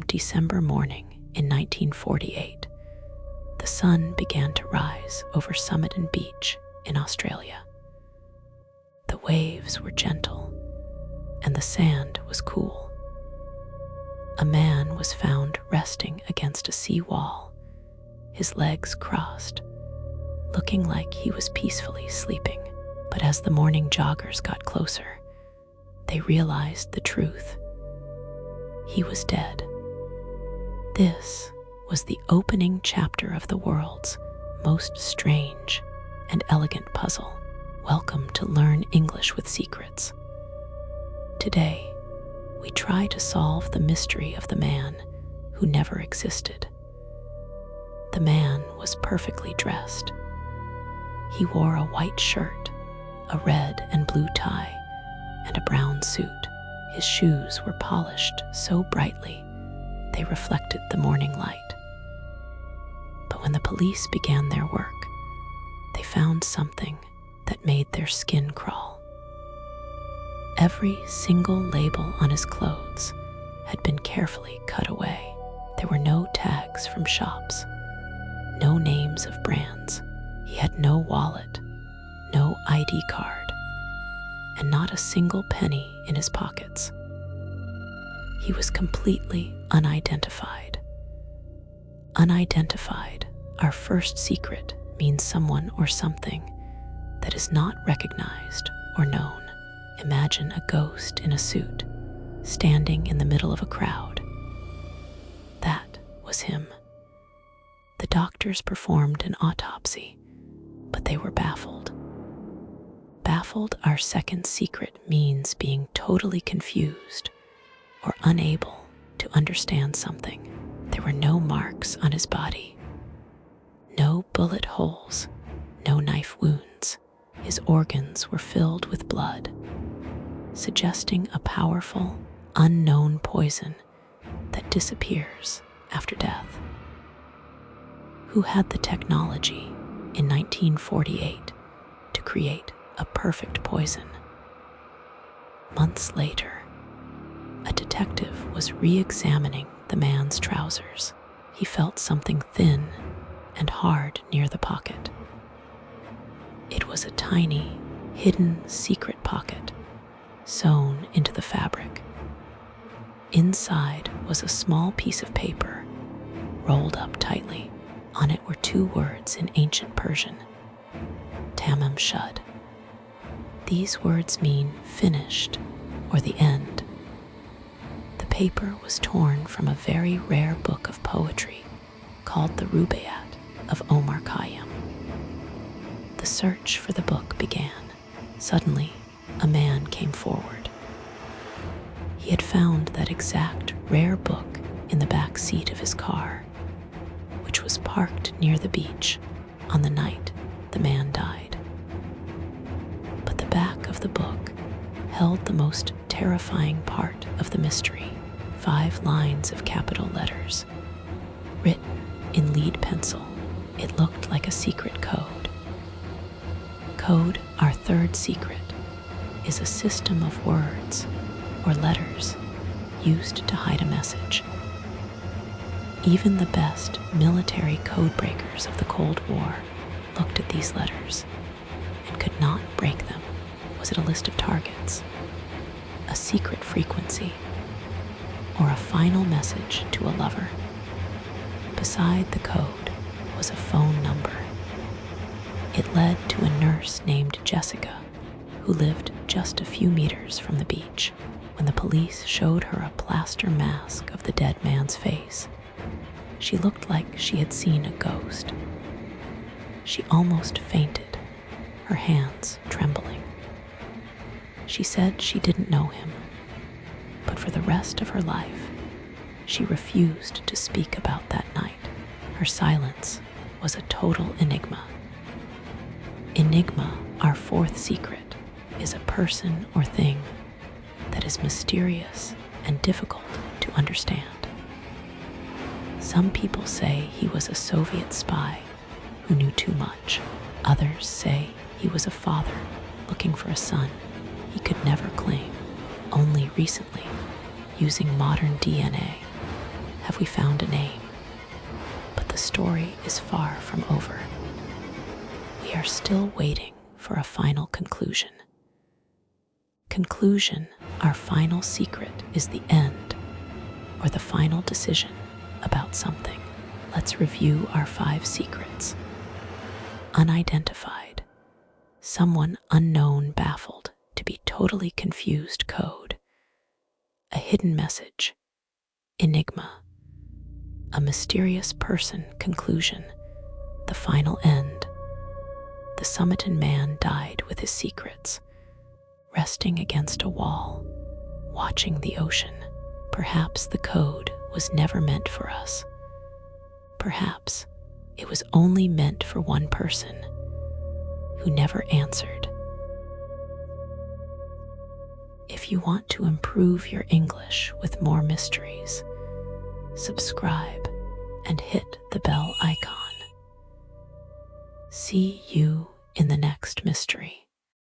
December morning in 1948, the sun began to rise over Somerton Beach in Australia. The waves were gentle, and the sand was cool. A man was found resting against a sea wall, his legs crossed, looking like he was peacefully sleeping. But as the morning joggers got closer, they realized the truth. He was dead. This was the opening chapter of the world's most strange and elegant puzzle. Welcome to Learn English with Secrets. Today, we try to solve the mystery of the man who never existed. The man was perfectly dressed. He wore a white shirt, a red and blue tie, and a brown suit. His shoes were polished so brightly they reflected the morning light. But when the police began their work, they found something that made their skin crawl. Every single label on his clothes had been carefully cut away. There were no tags from shops, no names of brands. He had no wallet, no ID card, and not a single penny in his pockets. He was completely unidentified. Unidentified, our first secret, means someone or something that is not recognized or known. Imagine a ghost in a suit, standing in the middle of a crowd. That was him. The doctors performed an autopsy, but they were baffled. Baffled, our second secret, means being totally confused or unable to understand something. There were no marks on his body, no bullet holes, no knife wounds. His organs were filled with blood, suggesting a powerful, unknown poison that disappears after death. Who had the technology in 1948 to create a perfect poison? Months later, a detective was re-examining the man's trousers. He felt something thin and hard near the pocket. It was a tiny, hidden secret pocket sewn into the fabric. Inside was a small piece of paper, rolled up tightly. On it were two words in ancient Persian, Tamam, Shud. These words mean finished or the end. The paper was torn from a very rare book of poetry called the Rubaiyat of Omar Khayyam. The search for the book began. Suddenly, a man came forward. He had found that exact rare book in the back seat of his car, which was parked near the beach on the night the man died. But the back of the book held the most terrifying part of the mystery: 5 lines of capital letters, written in lead pencil. It looked like a secret code. Code, our third secret, is a system of words or letters used to hide a message. Even the best military codebreakers of the Cold War looked at these letters and could not break them. Was it a list of targets, a secret frequency, or a final message to a lover? Beside the code was a phone number. It led to a nurse named Jessica, who lived just a few meters from the beach. When the police showed her a plaster mask of the dead man's face, she looked like she had seen a ghost. She almost fainted, her hands trembling. She said she didn't know him, but for the rest of her life, she refused to speak about that night. Her silence was a total enigma. Enigma, our fourth secret, is a person or thing that is mysterious and difficult to understand. Some people say he was a Soviet spy who knew too much. Others say he was a father looking for a son he could never claim. Only recently, using modern DNA, have we found a name. But the story is far from over. We are still waiting for a final conclusion. Conclusion, our final secret is the end, or the final decision about something. Let's review our 5 secrets. Unidentified. Someone unknown baffled to be totally confused code. A hidden message. Enigma. A mysterious person conclusion. The final end. The Somerton Man died with his secrets, resting against a wall, watching the ocean. Perhaps the code was never meant for us. Perhaps it was only meant for one person who never answered. If you want to improve your English with more mysteries, subscribe and hit the bell icon. See you in the next mystery.